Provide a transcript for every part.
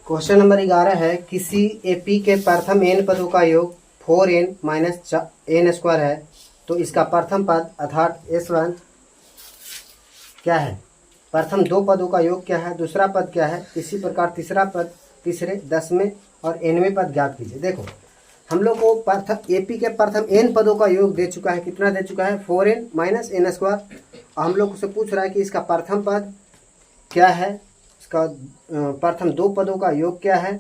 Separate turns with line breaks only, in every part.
Question number 11 है, किसी AP के प्रथम एन पदों का योग 4n माइनस एन स्क्वायर है, तो इसका प्रथम पद अर्थात S1 क्या है, प्रथम दो पदों का योग क्या है, दूसरा पद क्या है, इसी प्रकार तीसरा पद, तीसरे, 10वें और nवें पद ज्ञात कीजिए। देखो हम लोग को प्रथम एपी के प्रथम एन पदों का योग दे चुका है, कितना दे चुका है, 4n माइनस एन स्क्वायर। हम लोग से पूछ रहा है कि इसका प्रथम पद क्या है, इसका प्रथम दो पदों का योग क्या है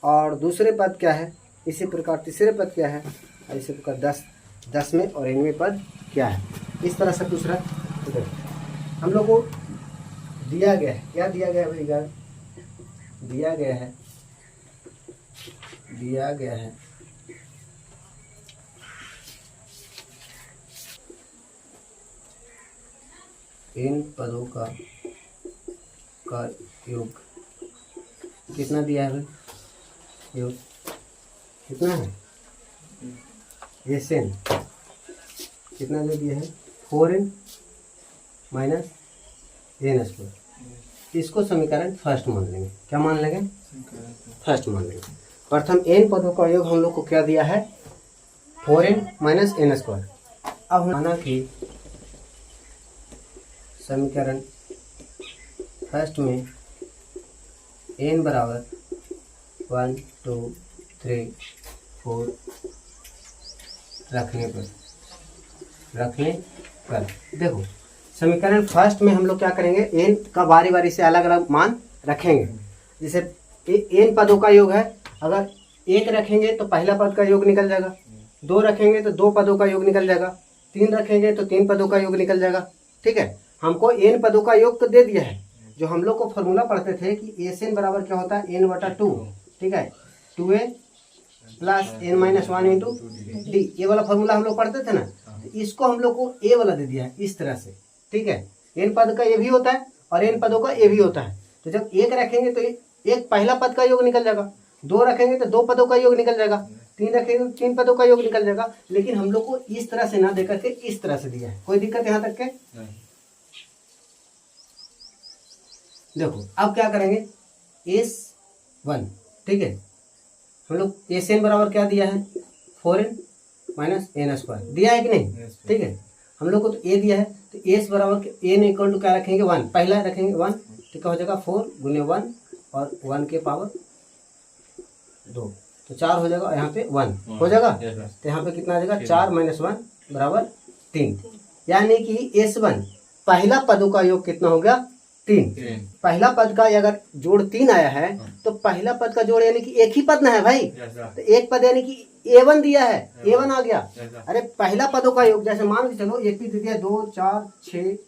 और दूसरे पद क्या है, इसी प्रकार तीसरे पद क्या है और इसी प्रकार 10वें और 9वें पद क्या है, इस तरह से पूछ रहा है। तो देखो हम लोग को दिया गया है, क्या दिया गया है भैया, दिया गया है इन पदों का योग कितना दिया है भाई, योग कितना है, Sn कितना जो दिया है 4n माइनस एन स्क्वायर। इसको समीकरण फर्स्ट मान लेंगे, क्या मान लेंगे, फर्स्ट मान लेंगे। प्रथम एन पदों का योग हम लोग को क्या दिया है, 4n माइनस एन स्क्वायर। अब माना कि समीकरण फर्स्ट में n बराबर 1 2 3 4 रखने पर देखो समीकरण फर्स्ट में हम लोग क्या करेंगे, n का बारी बारी से अलग अलग मान रखेंगे। जैसे n पदों का योग है, अगर 1 रखेंगे तो पहला पद का योग निकल जाएगा, 2 रखेंगे तो 2 पदों का योग निकल जाएगा, 3 रखेंगे तो 3 पदों का योग निकल जाएगा। ठीक है, हमको n पदों का योग तो दे दिया है, जो हम लोग को फॉर्मूला पढ़ते थे कि Sn बराबर क्या होता है, n/2। ठीक है, 2a plus n minus 1 into D, ये वाला फॉर्मूला हम लोग पढ़ते थे ना, तो इसको हम लोग को ए वाला दे दिया है इस तरह से। ठीक है, n पद का ये भी होता है और n पदों का ये भी होता है। तो जब 1 रखेंगे तो एक पहला पद का योग निकल जाएगा, 2 रखेंगे तो 2 पदों का योग निकल जाएगा, 3 रखेंगे तो 3 पदों का योग निकल जाएगा। लेकिन हम लोग को इस तरह से ना देकर के इस तरह से दिया है, कोई दिक्कत यहाँ तक के देखो अब क्या करेंगे, S1। ठीक है, हम लोग Sn बराबर क्या दिया है, 4n माइनस एन स्क्वायर दिया है कि नहीं। ठीक है, हम लोग को तो a दिया है, तो S बराबर n इक्वल टू क्या रखेंगे, 1, पहला रखेंगे 1, तो क्या हो जाएगा 4 गुने 1 और 1 के पावर 2, तो 4 हो जाएगा, यहाँ पे 1 हो जाएगा, तो यहाँ पे कितना आ जाएगा, 4 माइनस 1 बराबर 3। यानी कि S1 पहला पदों का योग कितना हो गया, 3। पहला पद का अगर जोड़ 3 आया है तो पहला पद का जोड़ यानी कि एक ही पद ना है भाई, तो एक पद यानी कि A1 दिया है, A1 आ गया। अरे पहला पदों का योग जैसे मान के चलो एक भी दे दिया, 2 4 6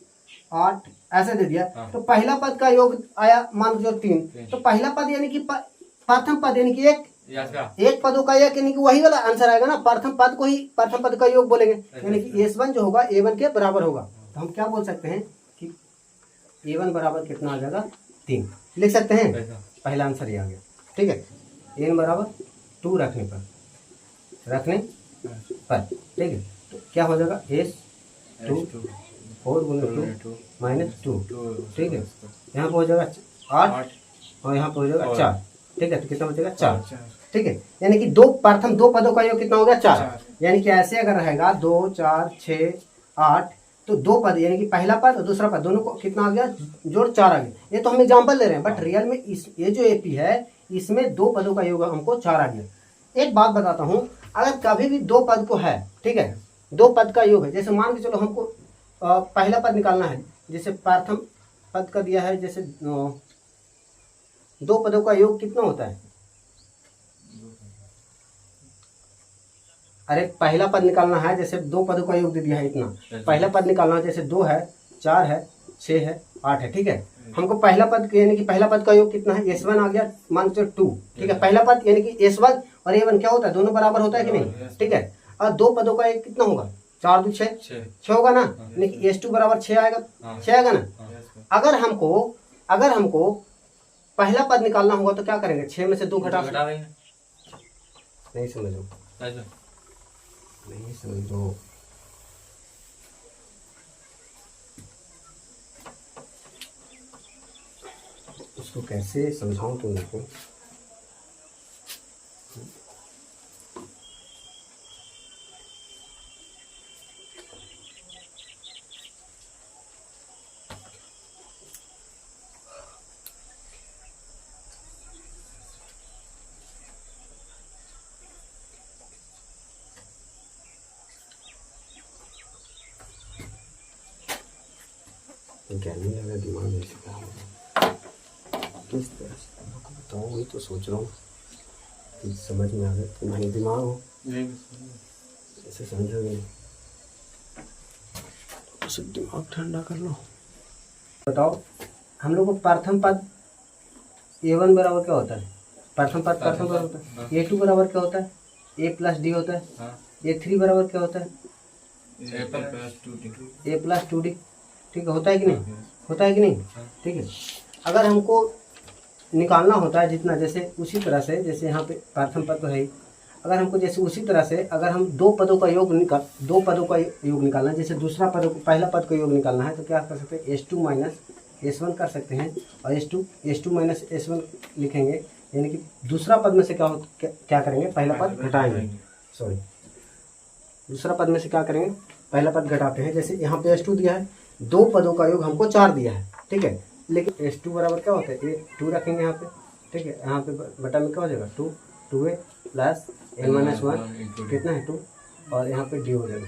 8 ऐसे दे दिया, तो पहला पद का योग आया मान के चलो 3, तो पहला पद यानी कि प्रथम पद यानी कि एक पदों का एक यानी कि वही वाला आंसर आएगा ना, प्रथम पद को ही प्रथम पद का योग बोलेंगे, यानी कि S1 जो होगा A1 के बराबर होगा। तो हम क्या बोल सकते हैं कि A1 बराबर कितना आ जाएगा, 3 लिख सकते हैं, पहला आंसर ये आ गया। ठीक है, n बराबर 2 रखने पर ठीक है, तो क्या हो जाएगा, S2 4 गुने 2 माइनस 2। ठीक है, यहाँ पे हो जाएगा 8 और यहाँ पे हो जाएगा 4। ठीक है, तो कितना हो जाएगा, 4। ठीक है, यानी कि प्रथम दो पदों का योग कितना हो गया, 4। यानी कि ऐसे अगर रहेगा 2 4 6 8, तो 2 पद यानी कि पहला पद और दूसरा पद दोनों को कितना आ गया, जोड़ 4 आ गया। ये तो हम एग्जांपल ले रहे हैं, बट रियल में ये जो एपी है इसमें 2 पदों का योग हमको 4 आ गया। एक बात बताता हूँ, अगर कभी भी 2 पद को है, ठीक है, 2 पद का योग है, जैसे मान के चलो हमको पहला पद निकालना है, जैसे प्रथम पद का दिया है, जैसे 2 पदों का योग कितना होता है, अरे पहला पद निकालना है, जैसे 2 पदों का योग दे दिया है इतना, पहला पद निकालना है, जैसे 2 है 4 है 6 है 8 है। ठीक है, हमको पहला पद यानी कि पहला पद का योग कितना है, S1 आ गया मान के 2। ठीक है, पहला पद यानी कि S1 और A1 क्या होता है, दोनों बराबर होता है कि नहीं। ठीक है, और 2 पदों का एक कितना होगा, 4 2 6 होगा ना, यानी कि S2 बराबर 6 आएगा, 6 आएगा ना। अगर हमको पहला पद निकालना होगा तो क्या करेंगे, 6 में से 2 घटा देंगे। नहीं समझो, नहीं समझो, उसको कैसे समझाऊं तुम लोग को। क्या नहीं लगा दिमाग में से काम किस तरह से आपको बताऊँ, वही तो सोच रहा हूँ कि समझ में आ गया। तुम्हारी दिमाग हो ऐसे समझोगे नहीं, तो दिमाग ठंडा कर लो। बताओ हम लोग को प्रथम पद A1 बराबर क्या होता है? प्रथम पद बराबर होता है। A2 बराबर क्या होता है? A प्लस डी होता है। A3 बराबर क्या होता है? A plus 2D। ठीक है, होता है कि नहीं? होता है कि नहीं? ठीक है, अगर हमको निकालना होता है जितना, जैसे उसी तरह से जैसे यहाँ पे प्रथम पद तो है ही, अगर हमको जैसे उसी तरह से अगर हम दो पदों का योग निकालना है, जैसे दूसरा पद पहला पद का योग निकालना है तो क्या कर सकते हैं? S2 माइनस S1 कर सकते हैं, और S2 माइनस S1 लिखेंगे, यानी कि दूसरा पद में से क्या करेंगे? पहला पद घटाएंगे। सॉरी, दूसरा पद में से क्या करेंगे? पहला पद घटाते हैं। जैसे यहाँ पे S2 दिया है, दो पदों का योग हमको 4 दिया है, ठीक है, लेकिन S2 बराबर क्या होता है? ये 2 रखेंगे यहाँ पे, ठीक है, यहाँ पे बटा में क्या हो जाएगा? 2A प्लस n-1 कितना है? 2, और यहाँ पे डी हो जाएगा।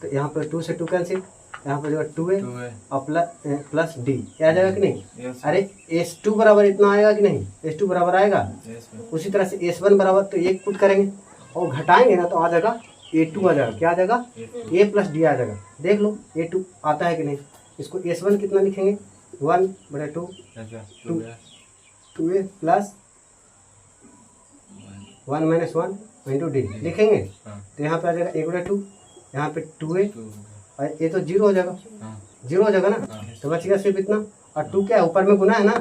तो यहाँ पे 2 से 2 कैंसिल, यहाँ पे 2A और प्लस डी आ जाएगा कि नहीं? अरे S2 बराबर इतना आएगा कि नहीं? S2 बराबर आएगा। उसी तरह से S1 बराबर तो एक पुट करेंगे और घटाएंगे ना तो आ जाएगा A2 आ जाएगा। क्या आ जाएगा? A प्लस डी आ जाएगा। देख लो A2 आता है कि नहीं। इसको S1 कितना लिखेंगे? 1/2 2A plus 1 minus 1 into D लिखेंगे। तो यहाँ पे आ जाएगा 1/2, यहाँ पे 2A, और ये तो 0 हो जाएगा। 0 हो जाएगा ना, तो बच गया सिर्फ इतना। और 2 क्या है? ऊपर में गुना है ना,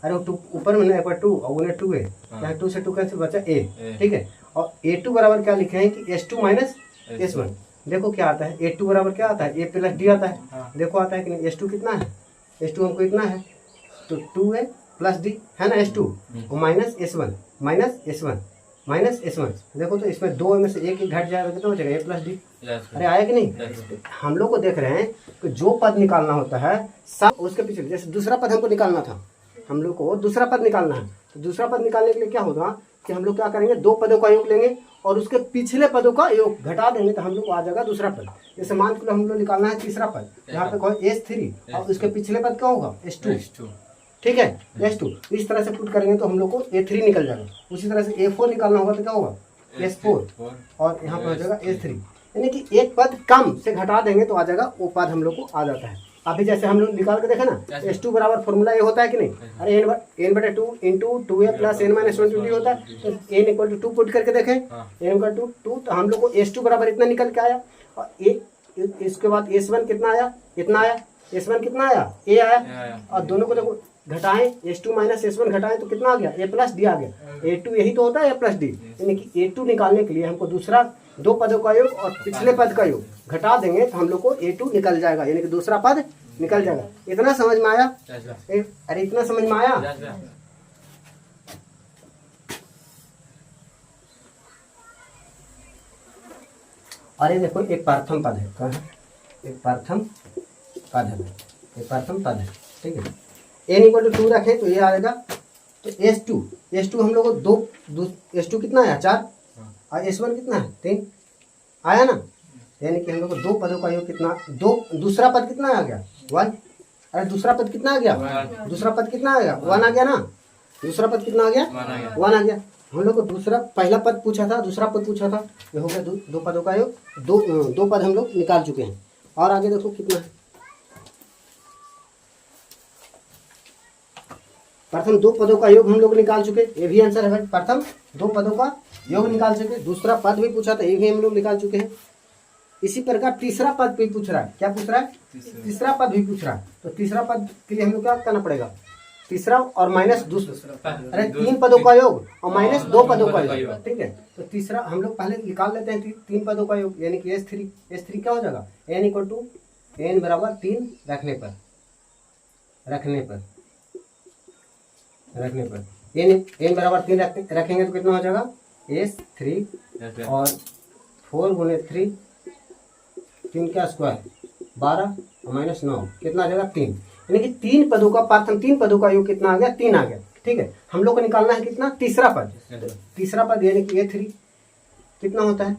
अरे वो 2 ऊपर में ना, 2 और गुने 2A, यहाँ 2 से 2 कैंसिल, बचा A, ठीक है। और A2 बराबर क्या लिखे हैं कि S2 माइनस S1। देखो क्या आता है? A2 बराबर क्या आता है? A प्लस डी आता है। देखो आता है कि नहीं? S2 कितना है? S2 हमको इतना है, तो 2A प्लस डी है ना S2, और माइनस S1 देखो तो इसमें 2 में से एक घट जाएगा, कितना हो जाएगा? A plus D. अरे आया कि नहीं? हम लोग को देख रहे हैं कि जो पद निकालना होता है सब उसके पीछे, जैसे दूसरा पद हमको निकालना था, हम लोग को दूसरा पद निकालना है, तो दूसरा पद निकालने के लिए क्या होगा कि हम लोग क्या करेंगे? दो पदों का योग लेंगे और उसके पिछले पदों का योग घटा देंगे, तो हम लोग को आ जाएगा दूसरा पद। जैसे मान के हम लोग निकालना है तीसरा पद, यहाँ पे कहो S3 और उसके पिछले पद क्या होगा? S2, ठीक है, S2। इस तरह से पुट करेंगे तो हम लोग को A3 निकल जाएगा। उसी तरह से A4 निकालना होगा तो क्या होगा? S4, और यहाँ पे हो जाएगा S3, यानी कि एक पद कम से घटा देंगे तो आ जाएगा वो पद हम लोग को आ जाता है। अभी जैसे हम लोग निकाल के देखे ना, S2 बराबर फॉर्मूला ये होता है कि नहीं? अरे n/2 into 2A plus n-1 होता है, तो n इक्वल टू 2 पुट करके देखें, n इक्वल टू 2, तो हम लोग को S2 बराबर इतना निकल के आया। और इसके बाद S1 कितना आया? इतना आया। S1 कितना आया? A आया। और दोनों को देखो घटाएं, S2 माइनस S1 घटाएं तो कितना आ गया? A प्लस डी आ गया। A2 यही तो होता है, A प्लस डी, यानी कि A2 निकालने के लिए हमको दूसरा दो पदों का योग और पिछले पद का योग घटा देंगे तो हम लोग को A2 निकल जाएगा, यानी कि दूसरा पद निकल जाएगा। इतना समझ में आया? अरे इतना समझ में आया? अरे देखो एक प्रथम पद है, कहाँ है? एक प्रथम पद है, एक प्रथम पद है, ठीक है। n इक्वल टू 2 रखें तो ये आएगा, तो S2 हम लोग को दो S2 कितना आया? 4, और S1 कितना है? 3 आया ना, यानी कि हम लोग को दो पदों का योग कितना? दूसरा पद कितना आ गया? 1। अरे दूसरा पद कितना आ गया? दूसरा पद कितना आ गया? 1 आ गया ना। दूसरा पद कितना आ गया? 1 आ गया। हम लोग को पहला पद पूछा था, दूसरा पद पूछा था, ये हो गया दो पदों का योग। दो पद हम लोग निकाल चुके हैं। और आगे देखो कितना है? प्रथम दो पदों का योग हम लोग निकाल चुके, ये भी आंसर है भाई। प्रथम दो पदों का योग निकाल चुके, दूसरा पद भी पूछा था, ये भी हम लोग निकाल चुके हैं। इसी प्रकार तीसरा पद भी पूछ रहा है। क्या पूछ रहा है? तीसरा पद भी पूछ रहा है। तो तीसरा पद के लिए हम लोग क्या करना पड़ेगा? तीसरा और माइनस दूसरा, अरे 3 पदों का योग और माइनस 2 पदों का योग, ठीक है। तो तीसरा हम लोग पहले निकाल लेते हैं 3 पदों का योग, यानी कि S3 क्या हो जाएगा? n इक्वल टू n बराबर 3 रखने पर n बराबर 3 रखेंगे तो कितना हो जाएगा? एस 3 और 4 गुने 3 का स्क्वायर 12 और माइनस 9 कितना आ जाएगा 3, यानी कि 3 पदों का पार्थन 3 पदों का योग कितना आ गया 3 आ गया। ठीक है, हम लोग को निकालना है कितना तीसरा पद, तीसरा पद यानी कि A3 कितना होता है,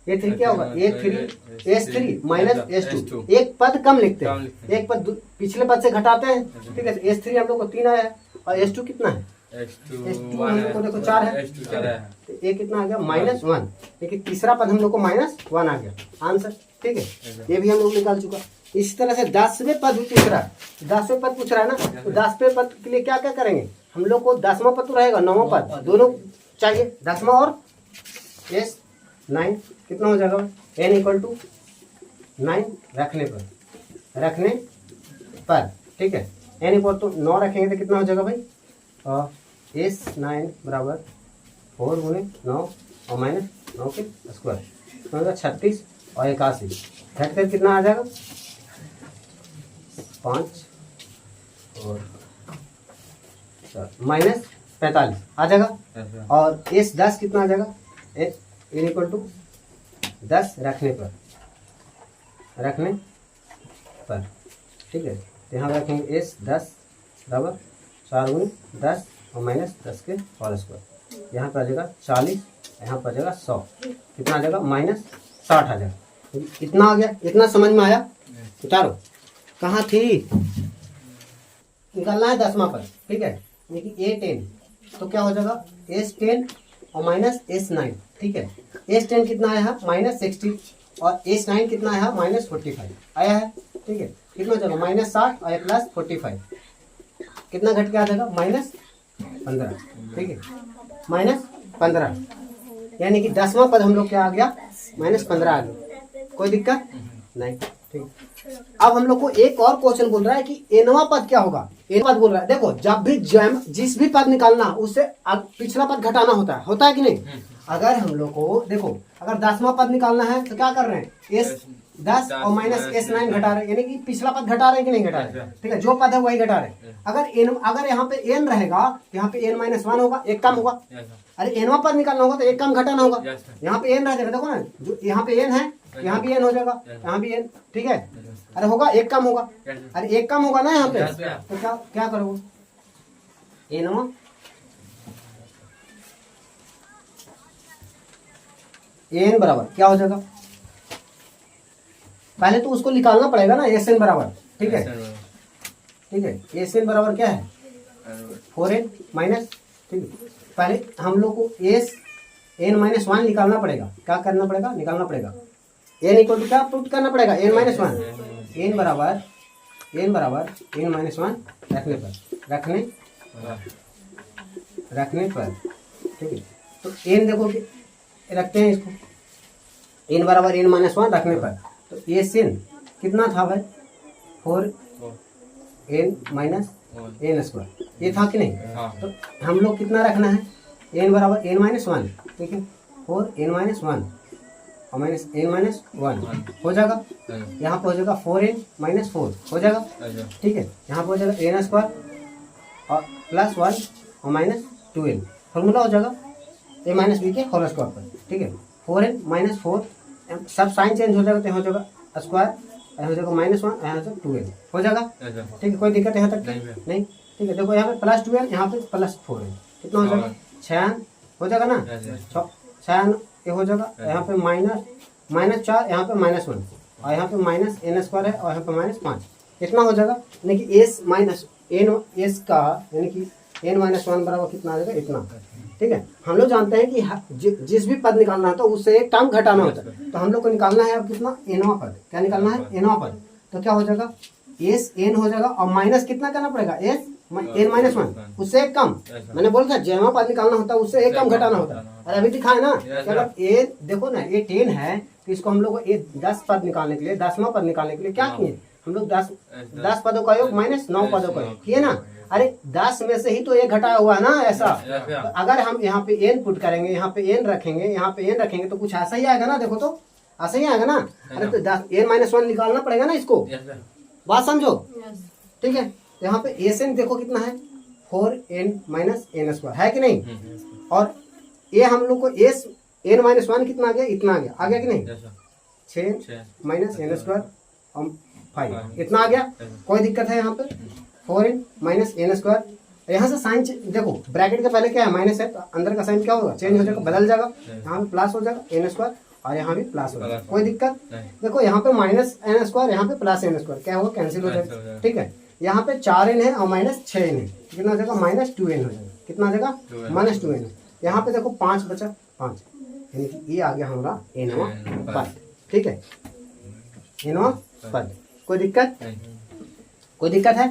A3 क्या होगा A3 S3 माइनस S2, एक पद कम लिखते हैं, एक पद पिछले पद से घटाते हैं। ठीक है, S3 हम लोग को 3 आया है और S2 कितना है, S2 हम लोग को देखो 4 है, तो ये कितना आ गया -1, लेकिन तीसरा पद हम लोग को -1 आ गया आंसर। ठीक है, ये भी हम लोग निकाल चुका। इस तरह से 10वें पद पूछ रहा है, 10वें पद पूछ रहा है ना, तो 10वें पद के लिए क्या क्या करेंगे हम लोग को, 10वां पद तो रहेगा, 9वां पद दोनों चाहिए, 10वां और S9 कितना हो जाएगा n = 9 रखने पर। ठीक है, n = 9 रखेंगे तो कितना हो जाएगा भाई, S9 बराबर 4 गुने 9 और माइनस 9 के स्क्वायर, तो होगा 36 और 81, घट कर कितना आ जाएगा 5 और माइनस 45 आ जाएगा। और S10 कितना आ जाएगा, n = 10 रखने पर। ठीक है, तो यहाँ रखेंगे S10 बराबर 4 गुने 10 और माइनस 10 के होल स्क्वायर, यहाँ पर आ जाएगा 40, यहाँ पर आ जाएगा 100, कितना आ जाएगा -60 आ जाएगा। इतना आ गया, इतना समझ में आया, उतारो कहाँ थी, निकालना है 10वां पद। ठीक है, देखिए A10 तो क्या हो जाएगा S10 और माइनस S9। ठीक है, S10 कितना आया है -60 और S9 कितना आया है -45 आया है। ठीक है, कितना हो जाएगा -60 और +45, कितना घट के आ जाएगा -15। ठीक है, -15, यानी कि 10वां पद हम लोग क्या आ गया -15 आ गया, कोई दिक्कत नहीं। ठीक, अब हम लोग को एक और क्वेश्चन बोल रहा है कि nवां पद क्या होगा, n पद बोल रहा है। देखो जब भी जिस भी पद निकालना उससे पिछला पद घटाना होता है कि नहीं। अगर हम लोग को देखो, अगर 10वां पद निकालना है तो क्या कर रहे हैं, S10 और माइनस S9 घटा रहे हैं, यानी कि पिछला पद घटा रहे हैं कि नहीं घटा रहे। ठीक है, जो पद है वही घटा रहे हैं। अगर यहाँ पे n रहेगा, यहाँ पे n-1 होगा, एक कम होगा। अरे nवां पद निकालना होगा तो एक कम घटाना होगा, यहाँ पे n रह जाएगा, देखो ना, जो यहाँ पे n है यहाँ भी n हो जाएगा, यहाँ भी n। ठीक है, अरे होगा एक कम होगा, अरे एक कम होगा ना यहाँ पे, तो क्या करोगे, nवां n बराबर क्या हो जाएगा, पहले तो उसको निकालना पड़ेगा ना Sn बराबर। ठीक है, Sn बराबर क्या है 4n माइनस। ठीक है, पहले हम लोग को n-1 निकालना पड़ेगा, क्या करना पड़ेगा, निकालना पड़ेगा। n = क्या पुट करना पड़ेगा, n-1, n बराबर n-1 रखने पर। ठीक है, तो n देखो रखते हैं इसको, n बराबर n-1 रखने पर, तो Sn कितना था भाई 4n-n², ये था कि नहीं। तो हम लोग कितना रखना है, n बराबर n-1। ठीक है, 4n-1 और माइनस n-1 हो जाएगा, यहाँ पे हो जाएगा 4n-4 हो जाएगा। ठीक है, यहाँ पे हो जाएगा n² और +1 और -12, फॉर्मूला हो जाएगा a-b के होल स्क्वायर पर। ठीक है, 4n-4 सब साइन चेंज हो जाएगा, तो हो जाएगा स्क्वायर, हो जाएगा -1, यहाँ से 12 हो जाएगा। ठीक है, कोई दिक्कत यहाँ तक नहीं। ठीक है, देखो यहाँ पे +12, यहाँ पे +4 है, कितना हो जाएगा 6 हो जाएगा ना, 6 ये हो जाएगा, यहाँ पे -4, यहाँ पे -1 और यहाँ पे -n² है और यहाँ पे -5, इतना हो जाएगा। यानी कि S का यानी कि n-1 बराबर कितना आ जाएगा, इतना। ठीक है, हम लोग जानते हैं कि जिस भी पद निकालना है तो उससे एक टर्म घटाना होता है, तो हम लोग को निकालना है अब कितना, nवां पद। क्या निकालना है, nवां पद, तो क्या हो जाएगा Sn हो जाएगा और माइनस कितना करना पड़ेगा, n-1 उससे एक कम। मैंने बोला था जमा पद निकालना होता है उससे एक कम घटाना होता है। अरे अभी दिखाए ना, अगर a देखो ना ये 10 है, तो इसको हम लोग 10 पद निकालने के लिए, 10वां पद निकालने के लिए क्या किए हम लोग, 10 पदों का योग -9 पदों का योग किए ना। अरे 10 में से ही तो एक घटाया हुआ है ना, ऐसा। तो अगर हम यहाँ पे n पुट करेंगे, यहाँ पे n रखेंगे, यहाँ पे n रखेंगे, तो कुछ ऐसा ही आएगा ना, देखो तो ऐसा ही आएगा ना। अरे तो n-1 निकालना पड़ेगा ना इसको, बात समझो। ठीक है, तो यहाँ पे Sn देखो कितना है 4n-n² है कि नहीं, और ये हम लोग को एस एन माइनस वन कितना आ गया, इतना आ गया कि नहीं, 6 माइनस एन स्क्वायर और 5 इतना आ गया। कोई दिक्कत है यहाँ पे, 4n माइनस एन स्क्वायर। यहाँ से साइन देखो ब्रैकेट के पहले क्या है, माइनस है, तो अंदर का साइन क्या होगा, चेंज हो जाएगा, बदल जाएगा, यहाँ पे प्लस हो जाएगा एन स्क्वायर और यहाँ भी प्लस हो जाएगा। कोई दिक्कत, देखो यहाँ पे माइनस एन स्क्वायर, यहाँ पे प्लस एन स्क्वायर, क्या होगा, कैंसिल हो जाएगा। ठीक है, यहाँ पे 4n है और माइनस 6n है, कितना हो जाएगा, माइनस 2n हो जाएगा। कितना हो जाएगा, माइनस 2n। यहाँ पे देखो 5 बचा, 5 यानी कि ये आ गया हमारा एनवा पद। ठीक है, एनवा पद। कोई दिक्कत, कोई दिक्कत है।